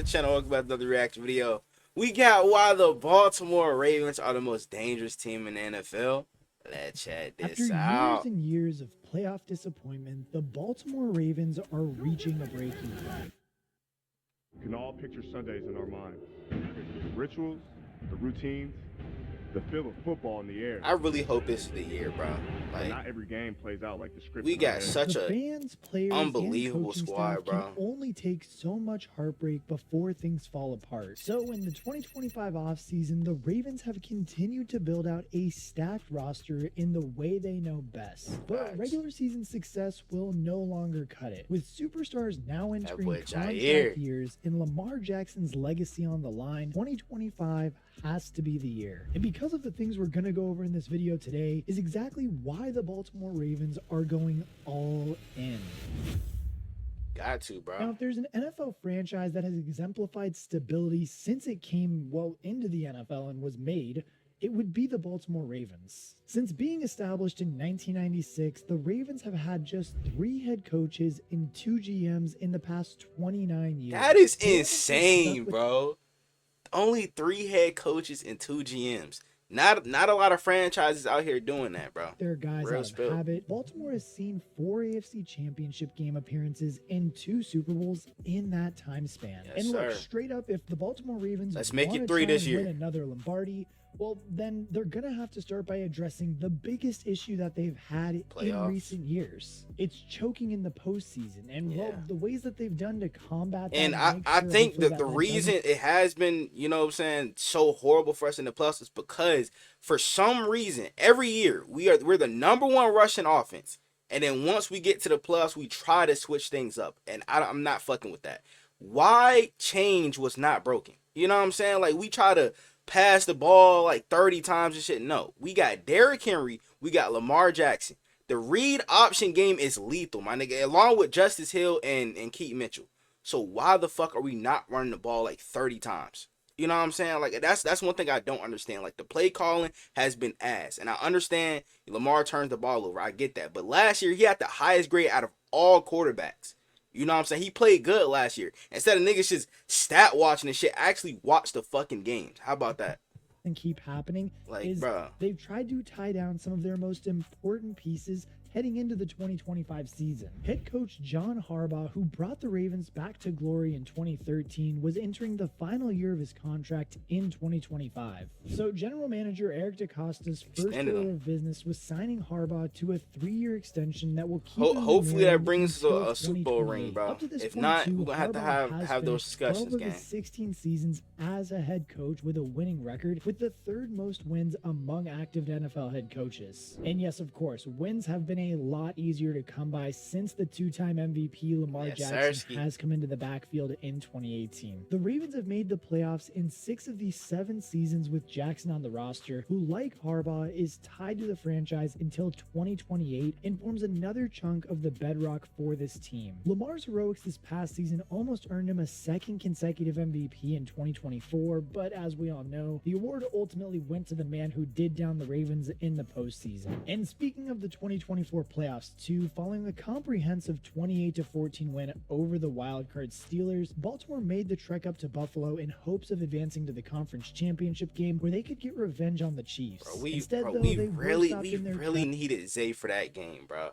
the channel. Welcome back to another reaction video. We got why the Baltimore Ravens are the most dangerous team in the NFL. Let's check this After out. years and years of playoff disappointment, the Baltimore Ravens are reaching a breaking point. We can all picture Sundays in our minds. The rituals, the routines, the feel of football in the air. I really hope this is the year, bro. But Like, not every game plays out like the script. we got such The a fans, players, unbelievable and coaching squad, staff bro. can only take so much heartbreak before things fall apart. So in the 2025 offseason, the Ravens have continued to build out a stacked roster in the way they know best. But Facts. regular season success will no longer cut it. With superstars now entering boy contract Jair. years and Lamar Jackson's legacy on the line, 2025 has to be the year. And because of the things we're going to go over in this video today is exactly why the Baltimore Ravens are going all in. Got to, Now, bro. if there's an NFL franchise that has exemplified stability since it came, well, into the NFL and was made, it would be the Baltimore Ravens. Since being established in 1996, the Ravens have had just 3 head coaches and 2 GMs in the past 29 years. That is They haven't insane, stuck with bro. Only 3 head coaches and 2 GMs. Not a lot of franchises out here doing that, bro. their guys Real out spill. of habit. Baltimore has seen 4 AFC Championship game appearances and 2 Super Bowls in that time span. Yes, and look, sir. straight up, if the Baltimore Ravens Let's make it wanna 3 try this and year. win another Lombardi, well, then they're gonna have to start by addressing the biggest issue that they've had in Playoffs. recent years. It's choking in the postseason, and well, Yeah. the ways that they've done to combat that. And make I sure think hopefully that the that reason doesn't- it has been, you know what I'm saying, so horrible for us in the playoffs is because for some reason every year we're the #1 rushing offense. And then once we get to the playoffs, we try to switch things up. And I'm not fucking with that. Why change was not broken? You know what I'm saying? Like, we try to pass the ball like 30 times and shit. No, we got Derrick Henry. We got Lamar Jackson. The read option game is lethal, my nigga, along with Justice Hill and Keaton Mitchell. So why the fuck are we not running the ball like 30 times? You know what I'm saying? Like, that's one thing I don't understand. Like, the play calling has been ass. And I understand Lamar turns the ball over. I get that. But last year, he had the highest grade out of all quarterbacks. You know what I'm saying? He played good last year. Instead of niggas just stat watching and shit, actually watch the fucking games. How about that? and keep happening Like, is bruh. they've tried to tie down some of their most important pieces heading into the 2025 season. Head coach John Harbaugh, who brought the Ravens back to glory in 2013, was entering the final year of his contract in 2025. So general manager Eric DeCosta's first Extended order him. of business was signing Harbaugh to a 3-year extension that will keep him in Hopefully that Maryland brings us until a Super Bowl ring, 2028. bro. Up to this If point, not, too, we're gonna have to Harbaugh has have those finished discussions, 12 of gang. his 16 seasons as a head coach with a winning record, with the 3rd most wins among active NFL head coaches. And yes, of course, wins have been a lot easier to come by since the 2-time MVP Lamar Yes, Jackson sirski. has come into the backfield in 2018. The Ravens have made the playoffs in 6 of these 7 seasons with Jackson on the roster, who, like Harbaugh, is tied to the franchise until 2028 and forms another chunk of the bedrock for this team. Lamar's heroics this past season almost earned him a 2nd consecutive MVP in 2024, but as we all know, the award ultimately went to the man who did down the Ravens in the postseason. And speaking of the 2024 playoffs too, following a comprehensive 28-14 win over the wildcard Steelers, Baltimore made the trek up to Buffalo in hopes of advancing to the conference championship game where they could get revenge on the Chiefs. Bro, we Instead, though, we they were really stopped in their needed Zay for that game, bro.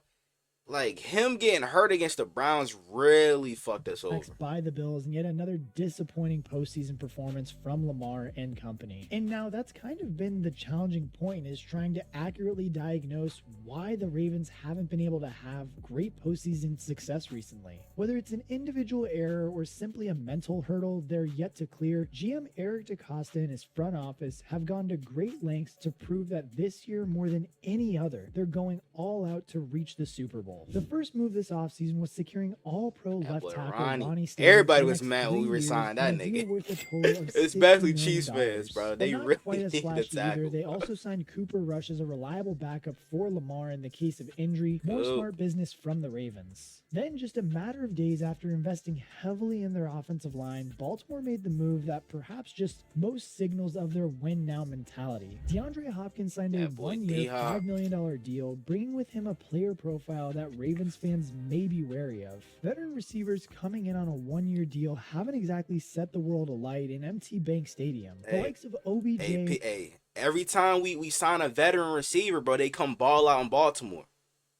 Like, him getting hurt against the Browns really fucked us over. by the Bills, and yet another disappointing postseason performance from Lamar and company. And now that's kind of been the challenging point, is trying to accurately diagnose why the Ravens haven't been able to have great postseason success recently. Whether it's an individual error or simply a mental hurdle they're yet to clear, GM Eric DeCosta and his front office have gone to great lengths to prove that this year, more than any other, they're going all out to reach the Super Bowl. The first move this offseason was securing all-pro That left boy tackle Ronnie. Ronnie Stanley Everybody for the was next mad when we 3 years resigned that on a deal nigga. worth a total of Especially $60 Chiefs million. fans, bro. But They not really quite as need a flashy either. tackle. They also signed Cooper Rush as a reliable backup for Lamar in the case of injury. More Ooh. smart business from the Ravens. Then, just a matter of days after investing heavily in their offensive line, Baltimore made the move that perhaps just most signals of their win now mentality. DeAndre Hopkins signed a That boy 1-year, D-Hop. $5 million deal, bringing with him a player profile that that Ravens fans may be wary of. Veteran receivers coming in on a one-year deal haven't exactly set the world alight in MT Bank Stadium. The likes of OBJ... Hey, every time we sign a veteran receiver, bro, they come ball out in Baltimore.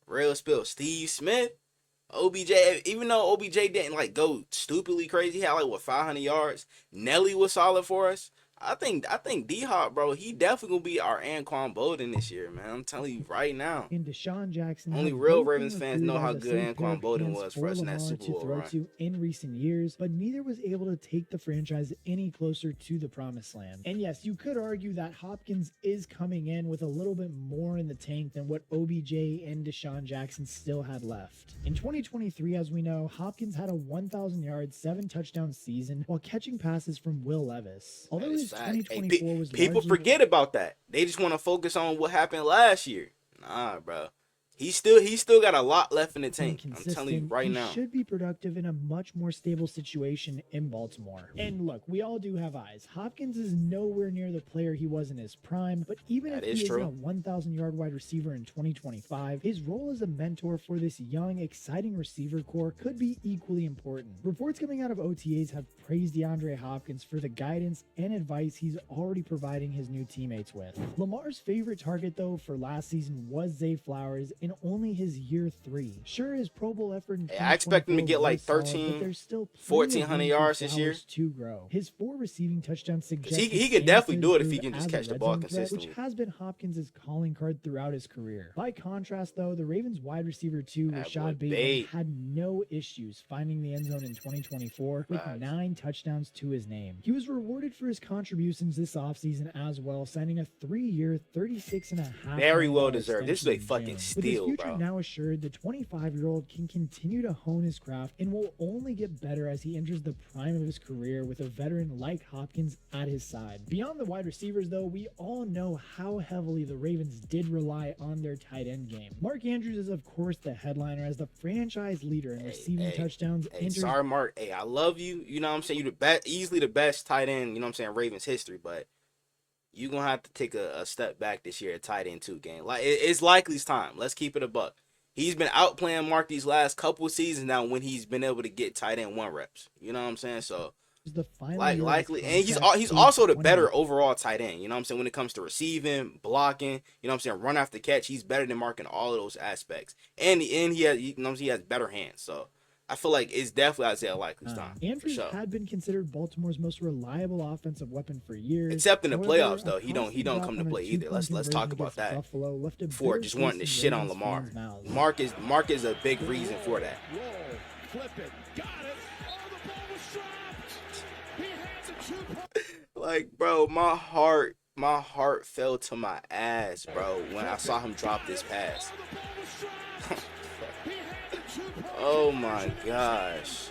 Real spill. Steve Smith, OBJ, even though OBJ didn't like go stupidly crazy, he had like what 500 yards. Nelly was solid for us. I think D-Hop, bro, he definitely gonna be our Anquan Bolden this year, man. I'm telling you right now. And Deshaun Jackson. Only real Ravens fans know how good Anquan Bolden was for us in that Super Bowl run. In recent years, but neither was able to take the franchise any closer to the promised land. And yes, you could argue that Hopkins is coming in with a little bit more in the tank than what OBJ and Deshaun Jackson still had left. In 2023, as we know, Hopkins had a 1,000-yard, 7-touchdown season while catching passes from Will Levis. Although his 2024 was people forget about that. They just want to focus on what happened last year. Nah, bro. He still got a lot left in the tank. I'm telling you right now. He should be productive in a much more stable situation in Baltimore. And look, we all do have eyes. Hopkins is nowhere near the player he was in his prime, but even if he isn't a 1,000-yard wide receiver in 2025, his role as a mentor for this young, exciting receiver core could be equally important. Reports coming out of OTAs have praised DeAndre Hopkins for the guidance and advice he's already providing his new teammates with. Lamar's favorite target, though, for last season was Zay Flowers in only his year 3. Sure, his Pro Bowl effort in I expect him to get like 1,400 yards this year to grow. His 4 receiving touchdowns suggest he could definitely do it if he can just catch the ball consistently, which has been Hopkins' calling card throughout his career. By contrast, though, the Ravens wide receiver 2, Rashad Bateman, had no issues finding the end zone in 2024 with 9 touchdowns to his name. He was rewarded for his contributions this offseason as well, signing a 3-year, $36.5 very well deserved. This is a fucking steal. With his future now assured, the 25-year-old can continue to hone his craft and will only get better as he enters the prime of his career with a veteran like Hopkins at his side. Beyond the wide receivers, though, we all know how heavily the Ravens did rely on their tight end game. Mark Andrews is, of course, the headliner as the franchise leader in receiving touchdowns. Sorry, Mark. Hey, I love you. You know what I'm saying? You're the best, easily the best tight end, you know what I'm saying, Ravens history, but you're going to have to take a step back this year at tight end 2 game. Like, it's Likely's time. Let's keep it a buck. He's been outplaying Mark these last couple of seasons now when he's been able to get tight end 1 reps. You know what I'm saying? So, Likely, and he's also the better overall tight end. You know what I'm saying? When it comes to receiving, blocking, you know what I'm saying, run after catch, he's better than Mark in all of those aspects. And he has, you know, he has better hands. So, I feel like it's definitely Isaiah Likely's time. Andrews had been considered Baltimore's most reliable offensive weapon for years. Except in the playoffs, though. He don't come to play either. Let's talk about that before just wanting to shit on Lamar. Mark is a big reason for that. Like, bro, my heart fell to my ass, bro, when I saw him drop this pass. Oh my gosh.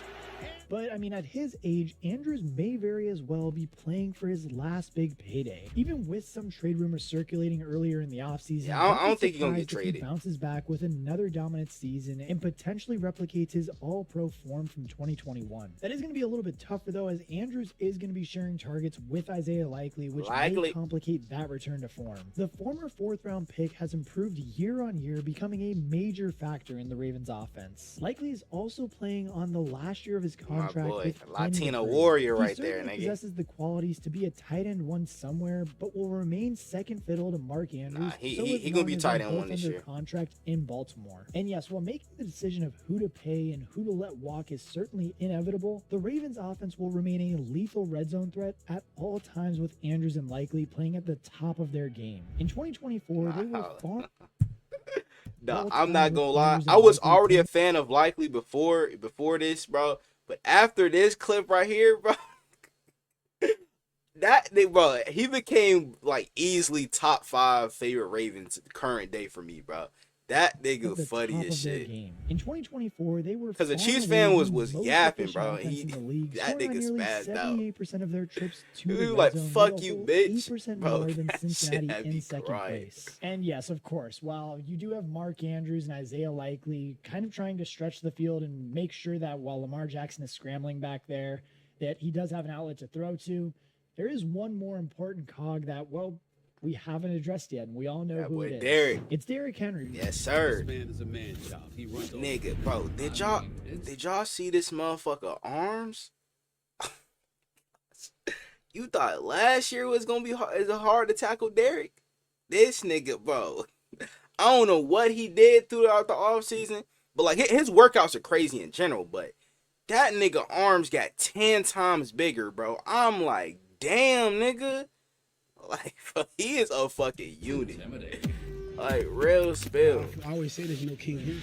But, I mean, at his age, Andrews may very as well be playing for his last big payday. Even with some trade rumors circulating earlier in the offseason, yeah, I don't think he's going to get traded. He bounces back with another dominant season and potentially replicates his all-pro form from 2021. That is going to be a little bit tougher, though, as Andrews is going to be sharing targets with Isaiah Likely, which may complicate that return to form. The former 4th-round pick has improved year on year, becoming a major factor in the Ravens' offense. Likely is also playing on the last year of his contract. Boy, Latino warrior right there, nigga. He possesses the qualities to be a tight end 1 somewhere, but will remain second fiddle to Mark Andrews. He gonna be tight end 1 this year. Contract in Baltimore. And yes, while making the decision of who to pay and who to let walk is certainly inevitable, the Ravens' offense will remain a lethal red zone threat at all times with Andrews and Likely playing at the top of their game. In 2024, they were far. No, I'm not gonna lie. I was already a fan of Likely before this, bro. But after this clip right here, bro, he became like easily top 5 favorite Ravens current day for me, bro. That nigga funny as shit. In 2024, they were because the Chiefs fan was yapping, bro. That nigga spazzed out. 78% of their trips to the like, fuck you, bitch, 8% more than Cincinnati in second place. And yes, of course, while you do have Mark Andrews and Isaiah Likely kind of trying to stretch the field and make sure that while Lamar Jackson is scrambling back there, that he does have an outlet to throw to, there is one more important cog that, well, we haven't addressed yet, and we all know That who boy it is. Derrick. It's Derrick Henry. Yes, sir. This man is a man child. He runs over. Nigga, bro, did y'all see this motherfucker arms? You thought last year was gonna be hard to tackle Derrick? This nigga, bro. I don't know what he did throughout the offseason, but like his workouts are crazy in general, but that nigga arms got 10 times bigger, bro. I'm like, damn, nigga. Like, bro, he is a fucking unit. Intimidating. Like, real spill. I always say there's no king here.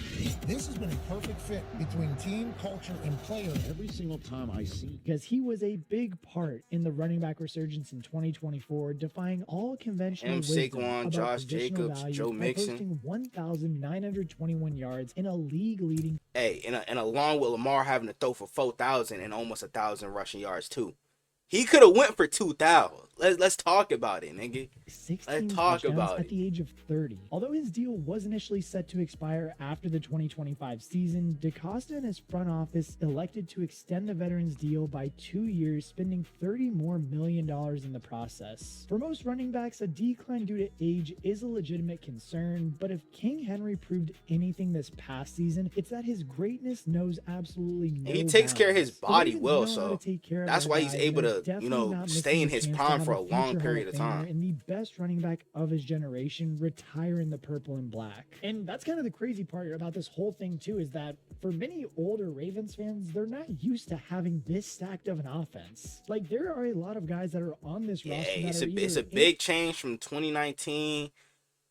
This has been a perfect fit between team, culture, and player. Every single time I see Because he was a big part in the running back resurgence in 2024, defying all conventional Him, wisdom Saquon, about Josh positional Jacobs, value Joe by Mixon. posting 1,921 yards in a league-leading Hey, and along with Lamar having to throw for 4,000 and almost 1,000 rushing yards too. He could have went for 2,000. Let's talk about it, nigga. 16 Let's talk touchdowns about at it. the age of 30. Although his deal was initially set to expire after the 2025 season, DaCosta and his front office elected to extend the veteran's deal by 2 years, spending $30 million in the process. For most running backs, a decline due to age is a legitimate concern, but if King Henry proved anything this past season, it's that his greatness knows absolutely no He takes care of his bounds. The body Ravens well, know how so to take care of that's their why he's guys, able and to, they're you definitely know, not stay in missing his chance to prime have for a long future period of Hall Famer time. and the best running back of his generation retire in the purple and black. And that's kind of the crazy part about this whole thing too, is that for many older Ravens fans, they're not used to having this stacked of an offense. Like, there are a lot of guys that are on this Yeah, roster that it's are a big change from 2019,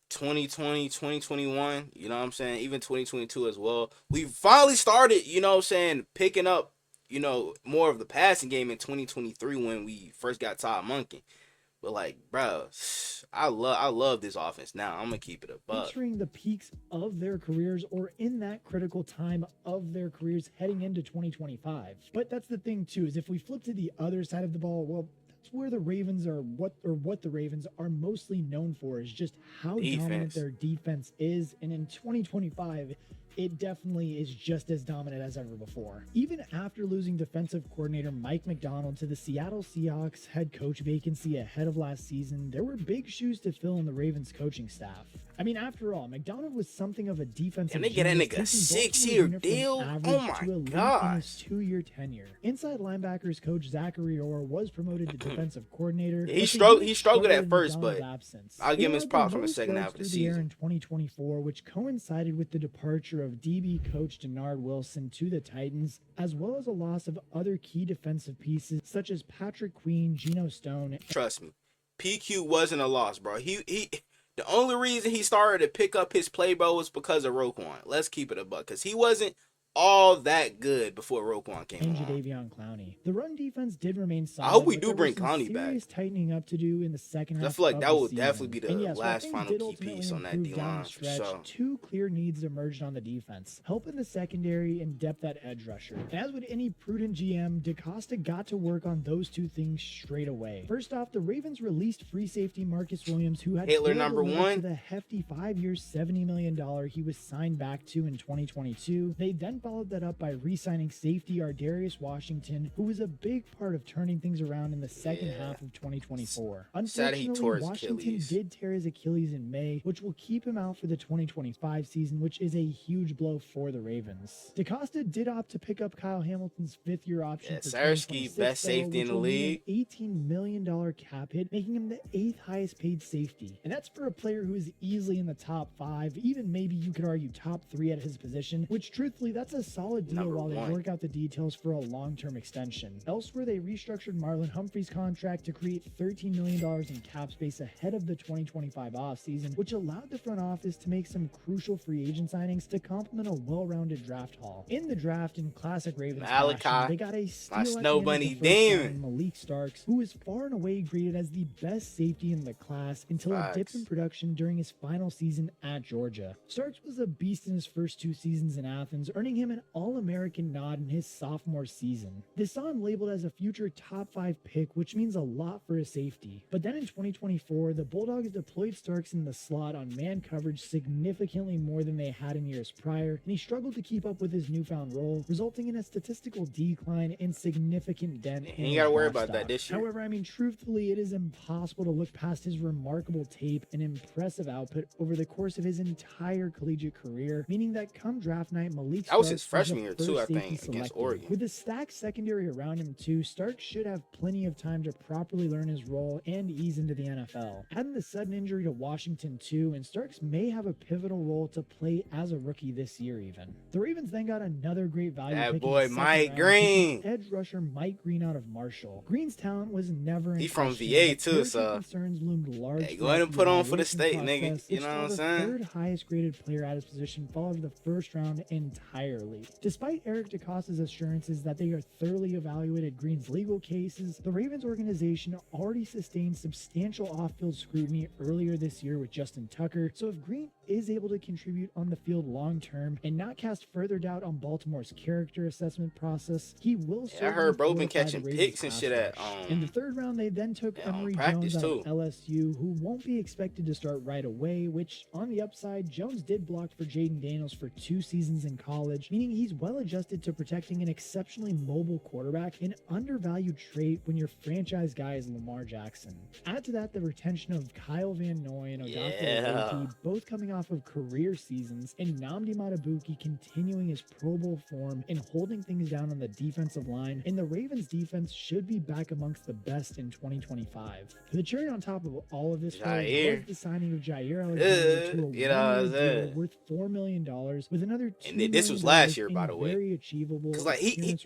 2020, 2021. You know what I'm saying? Even 2022 as well. We finally started, you know what I'm saying, picking up, you know, more of the passing game in 2023 when we first got Todd Monken. But like, bro, I love this offense now. I'm gonna keep it a buck. entering the peaks of their careers or in that critical time of their careers heading into 2025. But that's the thing too, is if we flip to the other side of the ball, well, that's where the Ravens are what the Ravens are mostly known for, is just how dominant Defense. their defense is. And in 2025, it definitely is just as dominant as ever before. Even after losing defensive coordinator Mike McDonald to the Seattle Seahawks head coach vacancy ahead of last season, there were big shoes to fill in the Ravens coaching staff. I mean, after all, McDonald was something of a defensive And they get that genius, nigga a taking 6-year Baltimore's unit from deal? average Oh my to elite in gosh. his 2-year tenure. Inside linebackers coach Zachary Orr was promoted to defensive coordinator. He but the struggled- unit he struggled at in first, McDonald's but absence. I'll They give him his allowed props the from the most second yards half of the through air season. in 2024, which coincided with the departure of DB coach Denard Wilson to the Titans, as well as a loss of other key defensive pieces such as Patrick Queen, Geno Stone. Trust me, PQ wasn't a loss, bro. He the only reason he started to pick up his play, bro, was because of Roquan. Let's keep it a buck, because he wasn't all that good before Roquan came And along. Jadeveon Clowney. The run defense did remain solid. I hope we but do there bring was some Clowney back. serious tightening up to do in the second I half. feel like of that the will season. definitely be the And yes, while last things final did key ultimately piece on that improve down D-line, the for stretch, sure. two clear needs emerged on the defense: help in the secondary and depth at edge rusher. And as with any prudent GM, DaCosta got to work on those two things straight away. First off, the Ravens released free safety Marcus Williams, who had Hitler failed to number live up one. to the hefty 5-year, $70 million he was signed back to in 2022. They then followed that up by re-signing safety Ardarius Washington, who was a big part of turning things around in the second Yeah. half of 2024. Sad he Unfortunately, tore his Washington Achilles. did tear his Achilles in May, which will keep him out for the 2025 season, which is a huge blow for the Ravens. DaCosta did opt to pick up Kyle Hamilton's 5th-year option Yeah, for Sarsky, 2026, best though, safety in which the will mean league. an $18 million cap hit, making him the 8th highest paid safety. And that's for a player who is easily in the top 5, even maybe you could argue top 3 at his position, which truthfully, that's a solid deal Number while they one. work out the details for a long-term extension. Elsewhere, they restructured Marlon Humphrey's contract to create $13 million in cap space ahead of the 2025 offseason, which allowed the front office to make some crucial free agent signings to complement a well-rounded draft haul. In the draft, in classic Ravens Malachi, fashion, they got a steal my at the Snow end of Bunny the first demon. round, Malik Starks, who is far and away graded as the best safety in the class until a dip Facts. in production during his final season at Georgia. Starks was a beast in his first 2 seasons in Athens, earning him an All-American nod in his sophomore season. This saw him labeled as a future top 5 pick, which means a lot for a safety. But then in 2024, the Bulldogs deployed Starks in the slot on man coverage significantly more than they had in years prior, and he struggled to keep up with his newfound role, resulting in a statistical decline and significant dent in You his gotta worry draft about that stock. this year. However, I mean, truthfully, it is impossible to look past his remarkable tape and impressive output over the course of his entire collegiate career, meaning that come draft night, Malik That was Starks his freshman the year, first too, I safety think, against selected. Oregon. With a stacked secondary around him too, Starks should have plenty of time to properly learn his role and ease into the NFL. Adding the sudden injury to Washington too, and Starks may have a pivotal role to play as a rookie this year even. The Ravens then got another great value That pick boy in the second Mike round, Green. picking edge rusher Mike Green out of Marshall. Green's talent was never in He from question, VA but too, character so concerns loomed large. hey, go ahead and throughout put the on for the evaluation state, nigga. process, You which know saw what I'm the saying? third highest graded player at his position fall out of the first round entirely. Despite Eric DeCosta's assurances that they are thoroughly evaluated Green's legal cases, the Ravens organization already sustained substantial off-field scrutiny earlier this year with Justin Tucker, so if Green is able to contribute on the field long-term and not cast further doubt on Baltimore's character assessment process, he will Yeah, I heard bro been fortify the catching Ravens picks and pass shit at rush. In the third round, they then took yeah, on Emory practice Jones out too. of LSU, who won't be expected to start right away, which on the upside, Jones did block for Jaden Daniels for 2 seasons in college, meaning he's well adjusted to protecting an exceptionally mobile quarterback, an undervalued trait when your franchise guy is Lamar Jackson. Add to that the retention of Kyle Van Noy and Odafe Oweki, both coming off of career seasons, and Nnamdi Madubuike continuing his Pro Bowl form and holding things down on the defensive line, and the Ravens defense should be back amongst the best in 2025. The cherry on top of all of this was the signing of Jair Alexander to a one-year deal worth $4 million with another $2 million. And this was last year, by the way. Very achievable. Because like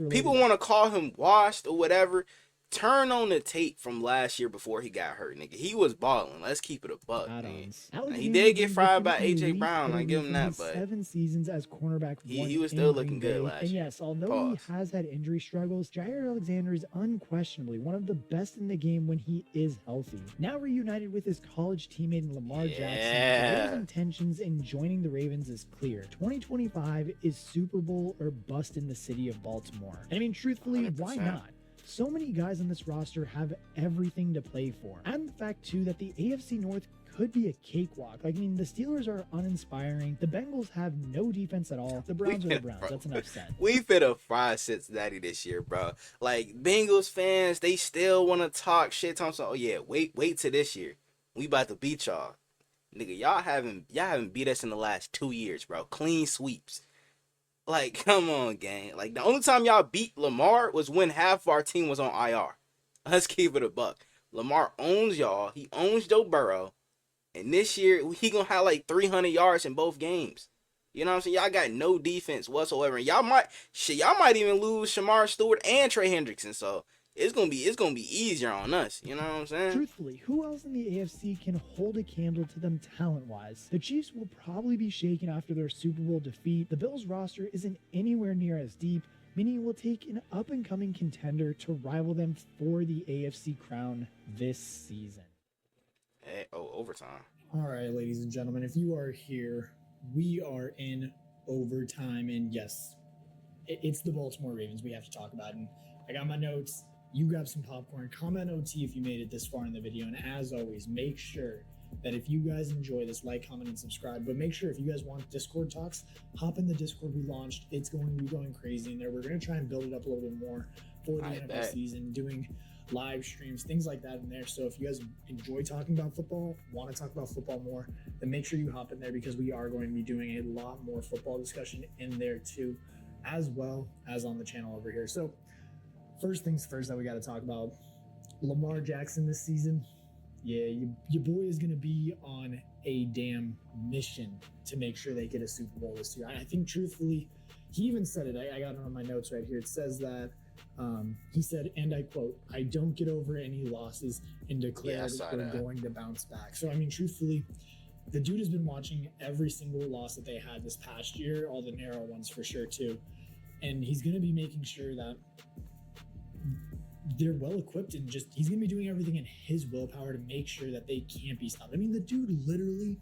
people want to call him washed or whatever. Turn on the tape from last year before he got hurt, nigga. He was balling. Let's keep it a buck, man. He did get fried by AJ Brown. I give him that, but 7 seasons as cornerback. He was still looking good last year. And yes, although he has had injury struggles, Jair Alexander is unquestionably one of the best in the game when he is healthy. Now reunited with his college teammate Lamar Jackson, his intentions in joining the Ravens is clear. 2025 is Super Bowl or bust in the city of Baltimore. And I mean, truthfully, 100%. why not? So many guys on this roster have everything to play for. And the fact, too, that the AFC North could be a cakewalk. Like, I mean, the Steelers are uninspiring. The Bengals have no defense at all. The Browns are the Browns. That's enough said. We finna fry Cincinnati this year, bro. Like, Bengals fans, they still want to talk shit. So, oh, yeah, wait till this year. We about to beat y'all. Nigga, y'all haven't beat us in the last 2 years, bro. Clean sweeps. Like, come on, gang. Like, the only time y'all beat Lamar was when half of our team was on IR. Let's keep it a buck. Lamar owns y'all. He owns Joe Burrow. And this year, he gonna have like 300 yards in both games. You know what I'm saying? Y'all got no defense whatsoever. And y'all might even lose Shamar Stewart and Trey Hendrickson. So it's gonna be easier on us. You know what I'm saying? Truthfully, who else in the AFC can hold a candle to them talent-wise? The Chiefs will probably be shaken after their Super Bowl defeat. The Bills roster isn't anywhere near as deep, meaning it will take an up-and-coming contender to rival them for the AFC crown this season. Hey, overtime. All right, ladies and gentlemen, if you are here, we are in overtime, and yes, it's the Baltimore Ravens we have to talk about. And I got my notes. You grab some popcorn, comment OT if you made it this far in the video, and as always, make sure that if you guys enjoy this, like, comment, and subscribe. But make sure if you guys want Discord talks, hop in the Discord we launched. It's going to be going crazy in there. We're going to try and build it up a little bit more for the NFL season, doing live streams, things like that in there. So if you guys enjoy talking about football, want to talk about football more, then make sure you hop in there, because we are going to be doing a lot more football discussion in there too, as well as on the channel over here. So first things first that we got to talk about, Lamar Jackson this season. Yeah, your boy is going to be on a damn mission to make sure they get a Super Bowl this year. I think truthfully, he even said it. I got it on my notes right here. It says that he said, and I quote, "I don't get over any losses and declare we're going to bounce back." So, I mean, truthfully, the dude has been watching every single loss that they had this past year, all the narrow ones for sure too. And he's going to be making sure that they're well equipped, and just he's going to be doing everything in his willpower to make sure that they can't be stopped. I mean, the dude literally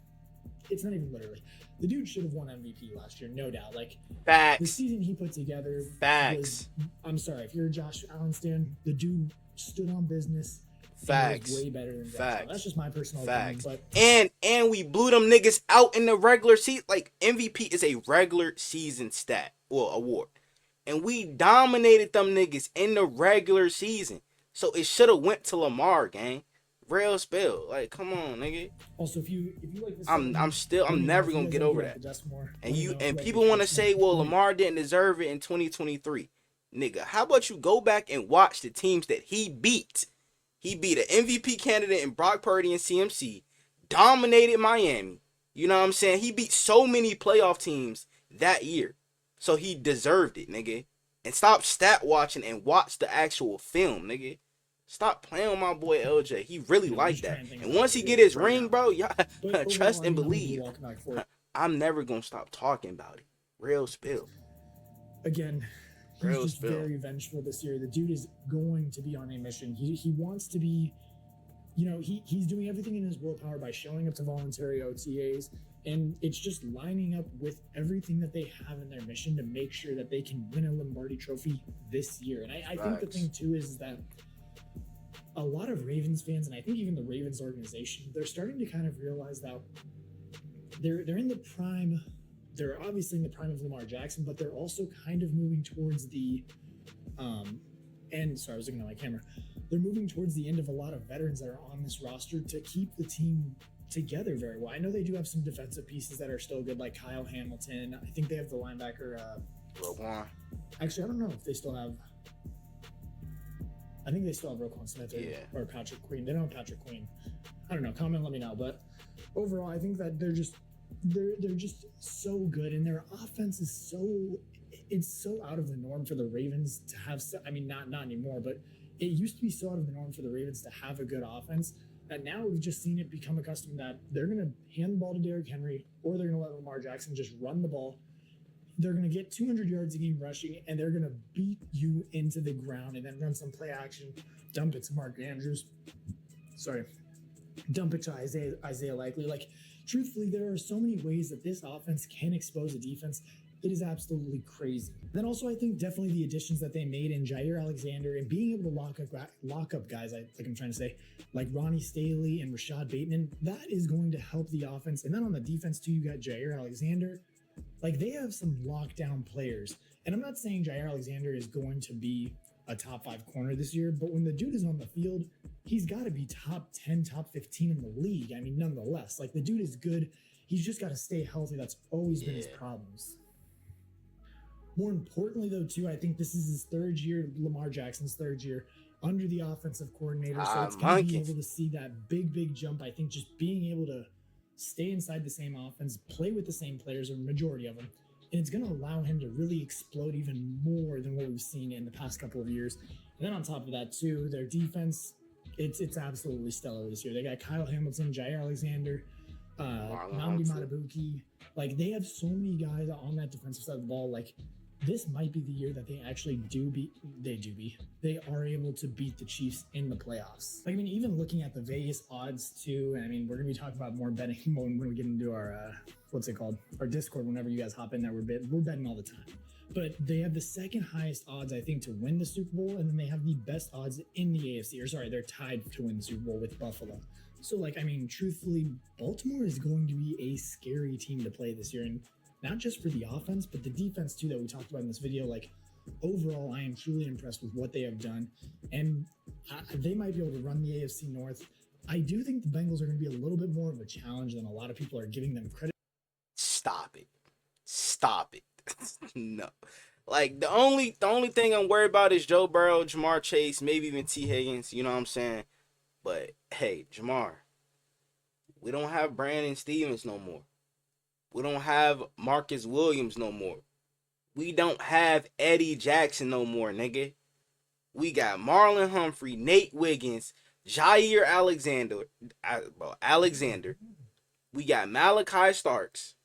it's not even literally. The dude should have won MVP last year, no doubt. Like the Facts. season he put together Facts. was, I'm sorry, if you're a Josh Allen stan, the dude stood on business. Facts. Way better than Josh Facts. Allen. That's just my personal Facts. opinion. But And we blew them niggas out in the regular season. Like, MVP is a regular season award. And we dominated them niggas in the regular season. So it should have went to Lamar, gang. Real spill. Like, come on, nigga. also, if you like this, I'm never gonna get over that. And people want to say, well, Lamar didn't deserve it in 2023. Nigga, how about you go back and watch the teams that he beat? He beat an MVP candidate in Brock Purdy and CMC, dominated Miami. You know what I'm saying? He beat so many playoff teams that year. So he deserved it, nigga. And stop stat watching and watch the actual film, nigga. Stop playing with my boy LJ. He really like that. And once he get his ring, bro, y'all trust and believe. I'm never gonna stop talking about it. Real spill. Again, he's just very vengeful this year. The dude is going to be on a mission. He wants to be, he's doing everything in his willpower by showing up to voluntary OTAs, and it's just lining up with everything that they have in their mission to make sure that they can win a Lombardi Trophy this year. And I think the thing too is that a lot of Ravens fans, and I think even the Ravens organization, they're starting to kind of realize that they're in the prime. They're obviously in the prime of Lamar Jackson, but they're also kind of moving towards the end. Sorry, I was looking at my camera. They're moving towards the end of a lot of veterans that are on this roster to keep the team together very well. I know they do have some defensive pieces that are still good, like Kyle Hamilton. I think they have the linebacker. Roquan. Actually, I don't know if they still have. I think they still have Roquan Smith or Patrick Queen. They don't have Patrick Queen. I don't know. Comment, let me know. But overall, I think that they're just so good, and their offense is so out of the norm for the Ravens to have. I mean, not anymore, but it used to be so out of the norm for the Ravens to have a good offense that now we've just seen it become accustomed that they're going to hand the ball to Derrick Henry, or they're going to let Lamar Jackson just run the ball. They're going to get 200 yards a game rushing, and they're going to beat you into the ground and then run some play action, dump it to Mark Andrews. Dump it to Isaiah Likely. Like, truthfully, there are so many ways that this offense can expose a defense. It is absolutely crazy. Then also, I think definitely the additions that they made in Jair Alexander and being able to lock up guys, like Ronnie Staley and Rashad Bateman, that is going to help the offense. And then on the defense too, you got Jair Alexander. Like, they have some lockdown players. And I'm not saying Jair Alexander is going to be a top 5 corner this year, but when the dude is on the field, he's got to be top 10, top 15 in the league. I mean, nonetheless, like, the dude is good. He's just got to stay healthy. That's always been his problems. More importantly, though, too, I think this is his third year, Lamar Jackson's third year under the offensive coordinator. So it's going to be able to see that big jump. I think just being able to stay inside the same offense, play with the same players, or majority of them, and it's going to allow him to really explode even more than what we've seen in the past couple of years. And then on top of that, too, their defense, it's absolutely stellar this year. They got Kyle Hamilton, Jair Alexander, Nnamdi Madubuike. Like, they have so many guys on that defensive side of the ball. Like, this might be the year that they actually they are able to beat the Chiefs in the playoffs. Like, I mean, even looking at the Vegas odds too, and I mean, we're going to be talking about more betting when we get into our, our Discord, whenever you guys hop in there, we're betting all the time. But they have the second highest odds, I think, to win the Super Bowl, and then they have the best odds in the AFC. Or sorry, they're tied to win the Super Bowl with Buffalo. So, like, I mean, truthfully, Baltimore is going to be a scary team to play this year, and not just for the offense, but the defense too that we talked about in this video. Like, overall, I am truly impressed with what they have done, and they might be able to run the AFC North. I do think the Bengals are going to be a little bit more of a challenge than a lot of people are giving them credit. Stop it. No. Like, the only thing I'm worried about is Joe Burrow, Jamar Chase, maybe even T. Higgins, you know what I'm saying? But, hey, Jamar, we don't have Brandon Stevens no more. We don't have Marcus Williams no more. We don't have Eddie Jackson no more, nigga. We got Marlon Humphrey, Nate Wiggins, Jair Alexander. We got Malachi Starks,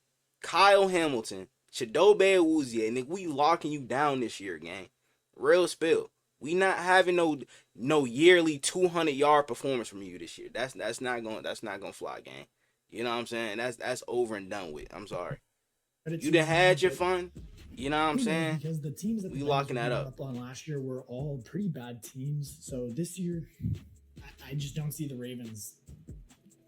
Kyle Hamilton, Chidobe Awuzie, and we locking you down this year, gang. Real spill. We not having no yearly 200-yard performance from you this year. That's not gonna fly, gang. You know what I'm saying? That's over and done with. I'm sorry. But it's You done had your fun. You know what I'm saying? Because the teams that We the locking Bengals that were up. on last year were all pretty bad teams. So this year, I just don't see the Ravens.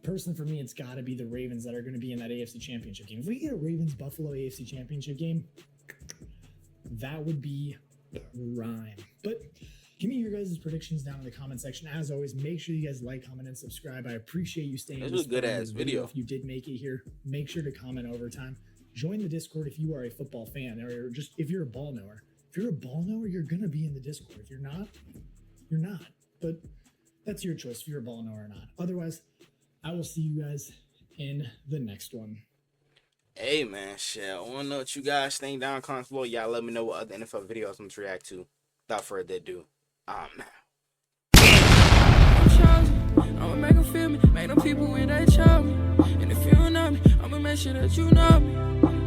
Personally, for me, it's got to be the Ravens that are going to be in that AFC Championship game. If we get a Ravens-Buffalo AFC Championship game, that would be prime. But give me your guys' predictions down in the comment section. As always, make sure you guys like, comment, and subscribe. I appreciate you staying. This was a good-ass video. If you did make it here, make sure to comment overtime. Join the Discord if you are a football fan, or just if you're a ball knower. If you're a ball knower, you're going to be in the Discord. If you're not, you're not. But that's your choice if you're a ball knower or not. Otherwise, I will see you guys in the next one. Hey man, shit. I wanna know what you guys think down in the comments below. Y'all let me know what other NFL videos I'm to react to. Without further ado, I'm out. I'ma make them feel me, make them people when they chow me. And if you don't know me, I'ma make sure that you know me.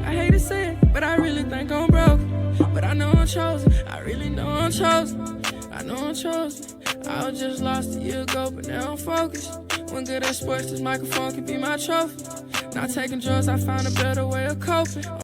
I hate to say it, but I really think I'm broke. But I know I'm chosen, I really know I'm chosen. I know I'm chosen. I was just lost a year ago, but now I'm focused. When good at sports, this microphone can be my trophy. Not taking drugs, I found a better way of coping.